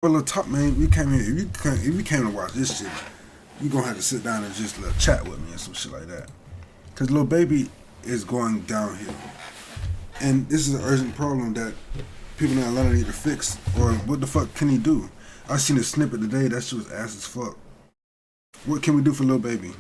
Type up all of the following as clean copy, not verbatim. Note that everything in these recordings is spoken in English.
Well, Lil Top, man, we came here. If you came to watch this shit, you gonna have to sit down and just chat with me and some shit like that. Cause Lil Baby is going downhill, and this is an urgent problem that people in Atlanta need to fix. Or what the fuck can he do? I seen a snippet today. That shit was ass as fuck. What can we do for Lil Baby?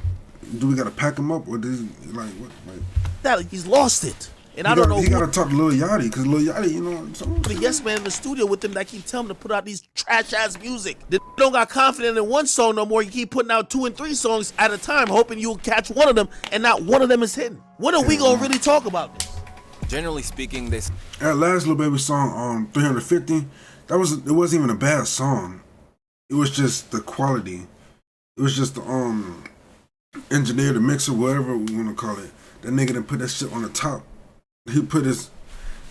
Do we gotta pack him up, or does like what? Like that he's lost it. And I don't know. He gotta talk to Lil Yachty, because Lil Yachty, you know. The yes man in the studio with him that keep telling him to put out these trash ass music. They don't got confidence in one song no more. You keep putting out 2 and 3 songs at a time, hoping you'll catch one of them, and not one of them is hitting. When are we gonna really talk about this? Generally speaking, this that last Lil Baby song, 350, it wasn't even a bad song. It was just the quality. It was just the engineer, the mixer, whatever we wanna call it. That nigga didn't put that shit on the top. He put his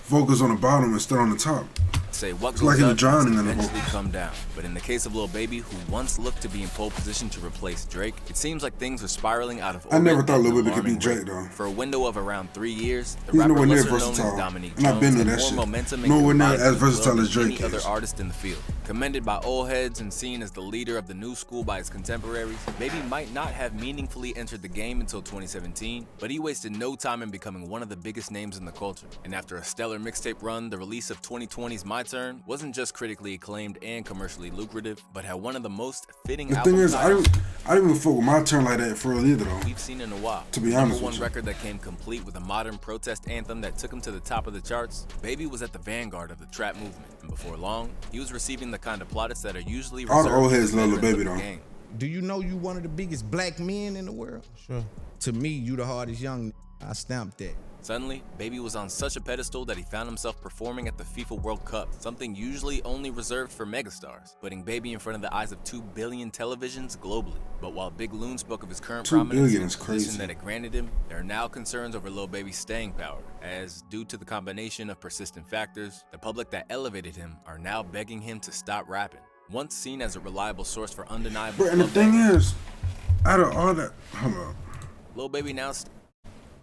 vocals on the bottom instead on the top. Say what it's goes like he was up drowning must in the eventually vocals. come down. But in the case of Lil Baby, who once looked to be in pole position to replace Drake, it seems like things are spiraling out of orbit. I never thought at Lil an Baby could be alarming Drake rate. though. For a window of around 3 years, the He's rapper nowhere near lesser known versatile. as Dominique And I've Jones been to had that more shit. momentum and Nowhere near combined as as well versatile than as Drake any is. other artist in the field. Commended by old heads and seen as the leader of the new school by his contemporaries, Baby might not have meaningfully entered the game until 2017, but he wasted no time in becoming one of the biggest names in the culture. And after a stellar mixtape run, the release of 2020's My Turn wasn't just critically acclaimed and commercially lucrative, but had one of the most fitting The album thing is, titles I didn't even fuck with My Turn like that for real either though. we've seen in a while. To be The honest #1 with you. record that came complete with a modern protest anthem that took him to the top of the charts, Baby was at the vanguard of the trap movement, and before long, he was receiving the kind of plaudits that are usually All the reserved old for heads love Lil veterans Baby of the though. game. Do you know you one of the biggest black men in the world? Sure. To me, you the hardest young. I stamped that. Suddenly, Baby was on such a pedestal that he found himself performing at the FIFA World Cup, something usually only reserved for megastars, putting Baby in front of the eyes of 2 billion televisions globally. But while Big Loon spoke of his current 2 prominence billion and is the position crazy. that it granted him, there are now concerns over Lil Baby's staying power, as due to the combination of persistent factors, the public that elevated him are now begging him to stop rapping. Once seen as a reliable source for undeniable Bro, and the club thing bangers, is, out of all that, hold up. Lil Baby now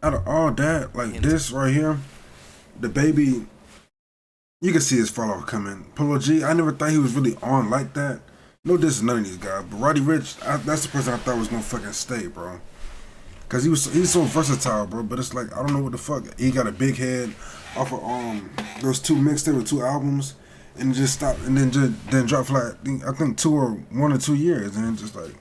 Out of all that, like this right here, the Baby, you can see his fall off coming. Polo G, I never thought he was really on like that. No diss to none of these guys, but Roddy Ricch, that's the person I thought was gonna fucking stay, bro. Cause he's so versatile, bro. But it's like I don't know what the fuck. He got a big head off of those 2 mixtapes with 2 albums, and just stopped, and then dropped for like I think 1 or 2 years, and then just like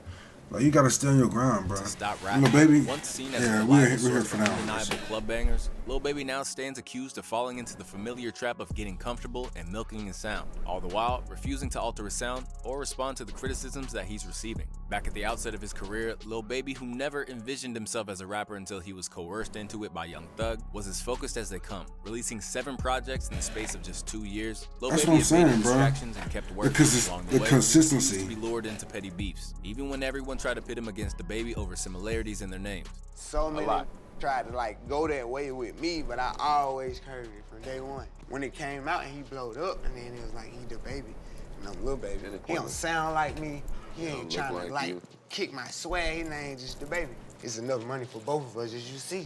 you gotta stay on your ground, bro. to stop rapping. Lil Baby, Once seen as yeah, a we're reliable here source for for now. undeniable club bangers, Lil Baby now stands accused of falling into the familiar trap of getting comfortable and milking his sound, all the while refusing to alter his sound or respond to the criticisms that he's receiving. Back at the outset of his career, Lil Baby, who never envisioned himself as a rapper until he was coerced into it by Young Thug, was as focused as they come, releasing 7 projects in the space of just 2 years. Lil That's Baby what I'm saying, evaded bro. distractions and kept working Because along the the way. consistency. He refused to be lured into petty beefs, even when everyone tried to pit him against the Baby over similarities in their names. So many tried to like go that way with me, but I always curved it from day one. When it came out and he blowed up, and then it was like he the Baby, and I'm Lil Baby. He don't sound like me. He ain't trying to like kick my swag. His name just the Baby. It's enough money for both of us, as you see.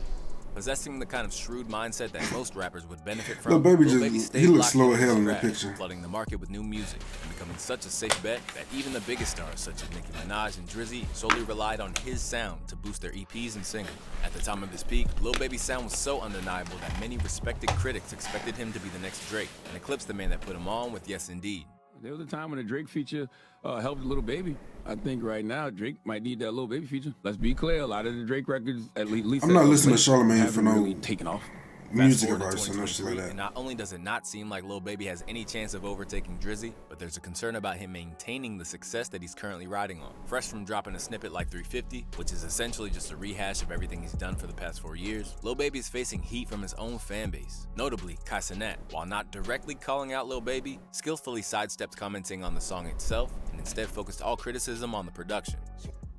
Possessing the kind of shrewd mindset that most rappers would benefit from, Lil Baby Lil just- stayed he looks locked slow into as hell his in that craft, picture. flooding the market with new music and becoming such a safe bet that even the biggest stars such as Nicki Minaj and Drizzy solely relied on his sound to boost their EPs and singles. At the time of his peak, Lil Baby's sound was so undeniable that many respected critics expected him to be the next Drake and eclipse the man that put him on with Yes Indeed. There was a time when a Drake feature helped Lil Baby. I think right now Drake might need that Lil Baby feature. Let's be clear, a lot of the Drake records, at least I'm not listening to Charlamagne haven't for no really taken off. music Fast forward to advice and no shit like 2023, that. and not only does it not seem like Lil Baby has any chance of overtaking Drizzy, but there's a concern about him maintaining the success that he's currently riding on. Fresh from dropping a snippet like 350, which is essentially just a rehash of everything he's done for the past 4 years, Lil Baby is facing heat from his own fan base. Notably, Kai Cenat, while not directly calling out Lil Baby, skillfully sidestepped commenting on the song itself and instead focused all criticism on the production.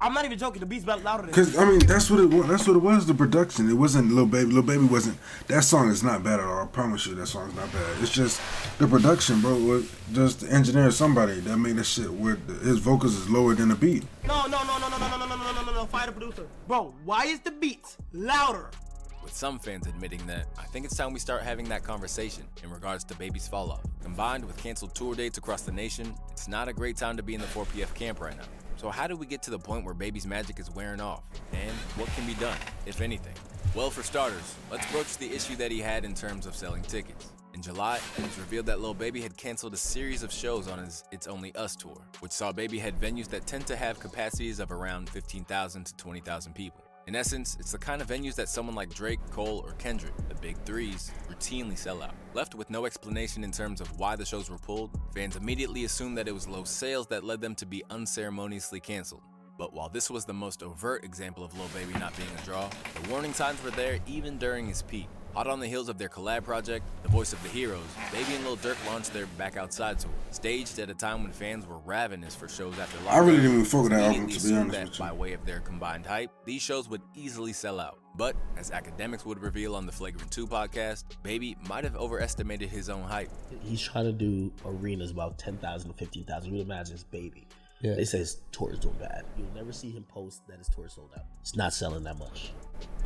I'm not even joking. The beat's about louder than Cause I mean that's what it was. That's what it was. The production. It wasn't Lil Baby. Lil Baby wasn't. That song is not bad at all. I promise you, that song is not bad. It's just the production, bro. Was just the engineer, somebody that made that shit where his vocals is lower than the beat. No. Fire the producer. Bro, why is the beat louder with some fans admitting that I think it's time we start having that conversation in regards to Baby's fall off. Combined with canceled tour dates across the nation, it's not a great time to be in the 4PF camp right now. So how do we get to the point where Baby's magic is wearing off? And what can be done, if anything? Well, for starters, let's broach the issue that he had in terms of selling tickets. In July, it was revealed that Lil Baby had canceled a series of shows on his It's Only Us tour, which saw Baby head venues that tend to have capacities of around 15,000 to 20,000 people. In essence, it's the kind of venues that someone like Drake, Cole, or Kendrick, the big threes, routinely sell out. Left with no explanation in terms of why the shows were pulled, fans immediately assumed that it was low sales that led them to be unceremoniously canceled. But while this was the most overt example of Lil Baby not being a draw, the warning signs were there even during his peak. Hot on the heels of their collab project, The Voice of the Heroes, Baby and Lil Durk launched their Back Outside tour, staged at a time when fans were ravenous for shows after lockdown. I really didn't even fuck with that album, Immediately to be honest assumed with that you. by way of their combined hype, these shows would easily sell out. But, as academics would reveal on the Flagrant 2 podcast, Baby might have overestimated his own hype. He's trying to do arenas about 10,000 to 15,000. You would imagine it's Baby. Yeah. They say his tour is doing bad. You'll never see him post that his tour is sold out. It's not selling that much.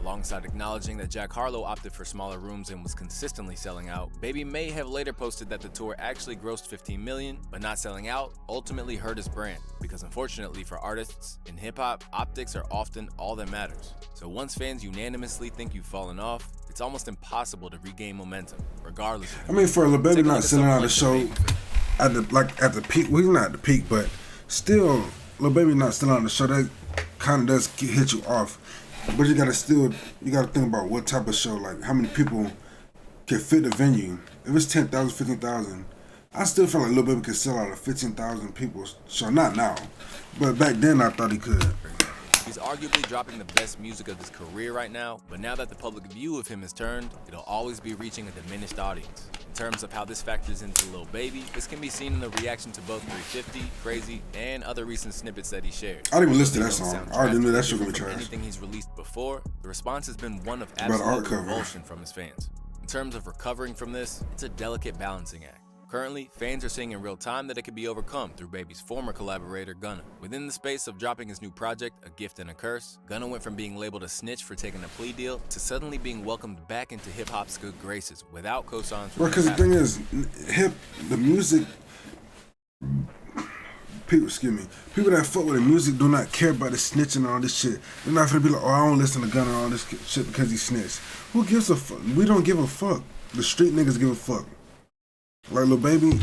Alongside acknowledging that Jack Harlow opted for smaller rooms and was consistently selling out, Baby may have later posted that the tour actually grossed $15 million, but not selling out ultimately hurt his brand, because unfortunately for artists, in hip-hop, optics are often all that matters. So once fans unanimously think you've fallen off, it's almost impossible to regain momentum, regardless of I mean, for Lil Baby Take a look not at selling someone out a like show DaBaby. at the peak. Well, he's not at the peak, but still, Lil Baby not selling out the show. That kind of does hit you off. But you gotta think about what type of show, like how many people can fit the venue. If it's 10,000, 15,000, I still feel like Lil Baby could sell out a 15,000 people show. Not now, but back then I thought he could. He's arguably dropping the best music of his career right now, but now that the public view of him has turned, it'll always be reaching a diminished audience. In terms of how this factors into Lil Baby, this can be seen in the reaction to both 350, Crazy, and other recent snippets that he shared. I didn't even listen to They that don't song. sound I already knew that shit drastically gonna be different from trash. anything he's released before, the response has been one of about an art absolute cover. revulsion from his fans. In terms of recovering from this, it's a delicate balancing act. Currently, fans are seeing in real time that it can be overcome through Baby's former collaborator, Gunna. Within the space of dropping his new project, A Gift and a Curse, Gunna went from being labeled a snitch for taking a plea deal to suddenly being welcomed back into hip-hop's good graces without cosigns from Because the his thing is, the music, people that fuck with the music do not care about the snitching and all this shit. They're not gonna be like, oh, I don't listen to Gunna and all this shit because he snitched. Who gives a fuck? We don't give a fuck. The street niggas give a fuck. Like Lil Baby,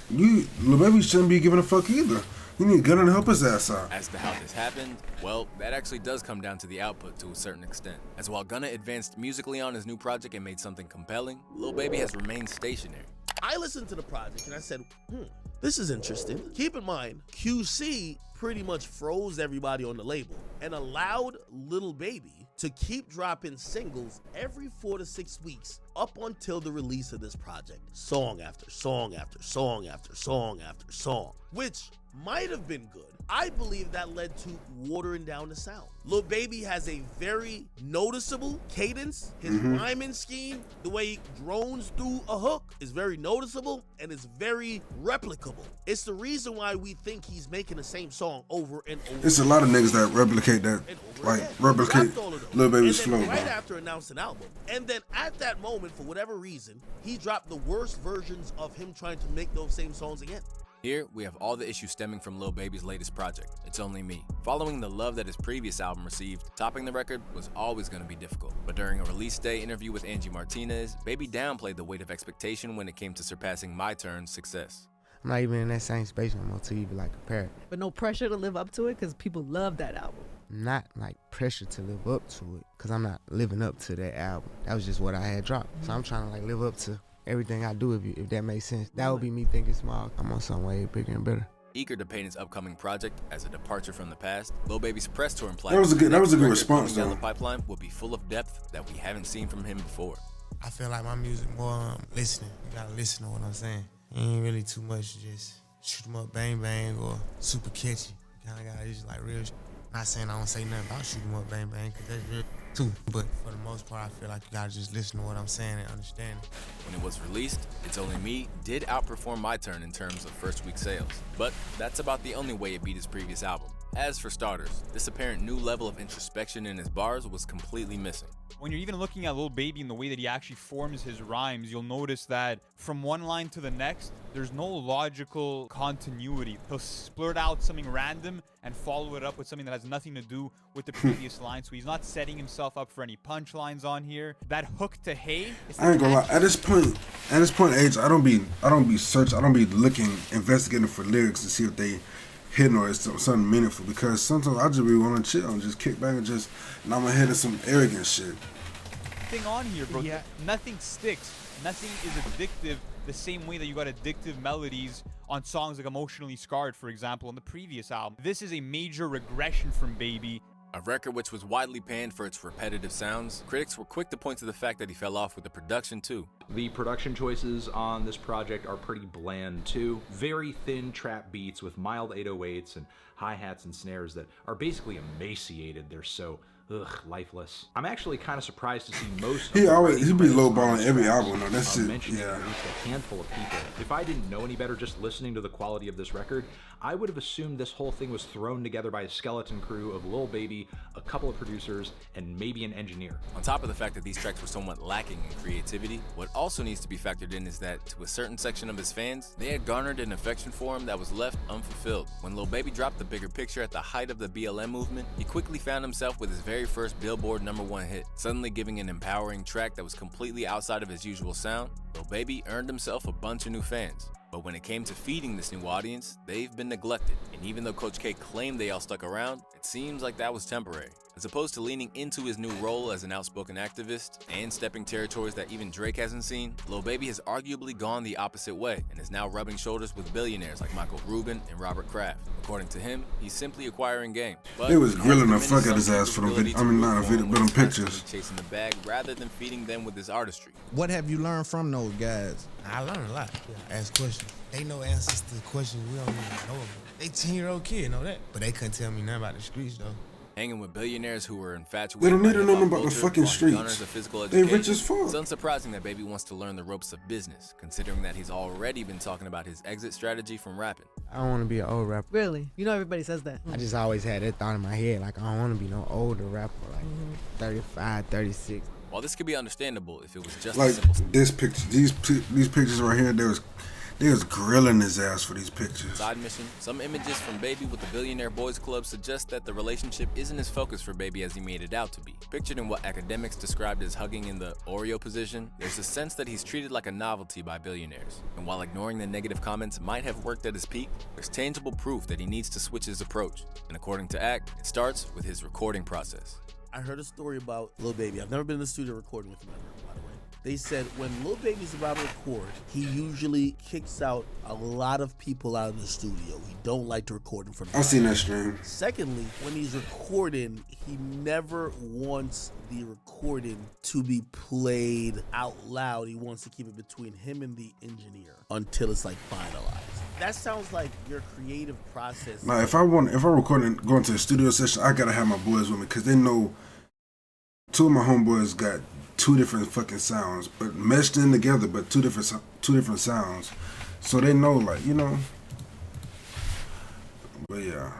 Lil Baby shouldn't be giving a fuck either. You need Gunna to help his ass out. As to how this happened, well, that actually does come down to the output to a certain extent. As while Gunna advanced musically on his new project and made something compelling, Lil Baby has remained stationary. I listened to the project and I said, this is interesting. Keep in mind, QC pretty much froze everybody on the label and allowed Lil Baby to keep dropping singles every 4 to 6 weeks up until the release of this project. Song after song after song after song after song, which might have been good. I believe that led to watering down the sound. Lil Baby has a very noticeable cadence. His rhyming scheme, the way he drones through a hook is very noticeable and it's very replicable. It's the reason why we think he's making the same song over and over. It's a lot of niggas that replicate that, and over like again. replicate Dropped all of those. Lil Baby's and then flow, right bro. after announced an album. And then at that moment, for whatever reason, he dropped the worst versions of him trying to make those same songs again. Here, we have all the issues stemming from Lil Baby's latest project, It's Only Me. Following the love that his previous album received, topping the record was always going to be difficult. But during a release day interview with Angie Martinez, Baby downplayed the weight of expectation when it came to surpassing My Turn's success. I'm not even in that same space no more to even like compare it. But no pressure to live up to it because people love that album. Not like pressure to live up to it because I'm not living up to that album. That was just what I had dropped. So I'm trying to like live up to everything I do, if that makes sense. That would be me thinking small. I'm on some way bigger and better. Eager to paint his upcoming project as a departure from the past, Lil Baby's press tour implied That was a good the record response, coming down though. the pipeline will be full of depth that we haven't seen from him before. I feel like my music more listening. You gotta listen to what I'm saying. It ain't really too much to just shoot 'em up bang bang or super catchy. You kinda gotta just like real shit. Not saying I don't say nothing about shoot 'em up bang bang, cause that's real too. But for the most part, I feel like you gotta just listen to what I'm saying and understand it. When it was released, It's Only Me did outperform My Turn in terms of first week sales. But that's about the only way it beat his previous album. As for starters, this apparent new level of introspection in his bars was completely missing. When you're even looking at Lil Baby and the way that he actually forms his rhymes, you'll notice that from one line to the next, there's no logical continuity. He'll splurt out something random and follow it up with something that has nothing to do with the previous line. So he's not setting himself up for any punchlines on here. That hook to Hey, I ain't gonna lie. At this point, age, I don't be searching, I don't be looking, investigating for lyrics to see if they hitting or it's something meaningful, because sometimes I just really want to chill and just kick back and just nod my head at some arrogant shit. Thing on here, bro. Yeah. Nothing sticks. Nothing is addictive the same way that you got addictive melodies on songs like Emotionally Scarred, for example, on the previous album. This is a major regression from Baby. A record which was widely panned for its repetitive sounds, critics were quick to point to the fact that he fell off with the production too. The production choices on this project are pretty bland too. Very thin trap beats with mild 808s and hi-hats and snares that are basically emaciated. They're so lifeless. I'm actually kind of surprised to see most. He be lowballing every album though. That's it. Yeah. A handful of people. If I didn't know any better just listening to the quality of this record, I would have assumed this whole thing was thrown together by a skeleton crew of Lil Baby, a couple of producers, and maybe an engineer. On top of the fact that these tracks were somewhat lacking in creativity, what also needs to be factored in is that to a certain section of his fans, they had garnered an affection for him that was left unfulfilled. When Lil Baby dropped The Bigger Picture at the height of the BLM movement, he quickly found himself with his very first Billboard #1 hit, suddenly giving an empowering track that was completely outside of his usual sound. Lil Baby earned himself a bunch of new fans. But when it came to feeding this new audience, they've been neglected. And even though Coach K claimed they all stuck around, it seems like that was temporary. As opposed to leaning into his new role as an outspoken activist and stepping territories that even Drake hasn't seen, Lil Baby has arguably gone the opposite way and is now rubbing shoulders with billionaires like Michael Rubin and Robert Kraft. According to him, he's simply acquiring game. But they was grilling the fuck out his ass for them. But them pictures. Chasing the bag rather than feeding them with his artistry. What have you learned from those guys? I learned a lot. Ask questions. They know answers to questions we don't even know about. They 10-year-old kid know that, but they couldn't tell me nothing about the streets though. Hanging with billionaires who were infatuated. They don't need to know nothing about the fucking streets. They rich as fuck. It's unsurprising that Baby wants to learn the ropes of business, considering that he's already been talking about his exit strategy from rapping. I don't want to be an old rapper. Really? You know everybody says that. I just always had that thought in my head, like I don't want to be no older rapper, like 35, 36. While this could be understandable if it was just like a simple this picture, these pictures right here, they was grilling his ass for these pictures. Side mission. Some images from Baby with the Billionaire Boys Club suggest that the relationship isn't as focused for Baby as he made it out to be. Pictured in what academics described as hugging in the Oreo position, there's a sense that he's treated like a novelty by billionaires. And while ignoring the negative comments might have worked at his peak, there's tangible proof that he needs to switch his approach. And according to Act, it starts with his recording process. I heard a story about Lil Baby. I've never been in the studio recording with him ever, by the way. They said when Lil Baby's about to record, he usually kicks out a lot of people out of the studio. He don't like to record in front of I seen that stream. Secondly, when he's recording, he never wants the recording to be played out loud. He wants to keep it between him and the engineer until it's like finalized. That sounds like your creative process. Now, if I record and go into the studio session, I gotta have my boys with me because they know two of my homeboys got two different fucking sounds, but meshed in together, but two different sounds. So they know, like, you know. But yeah.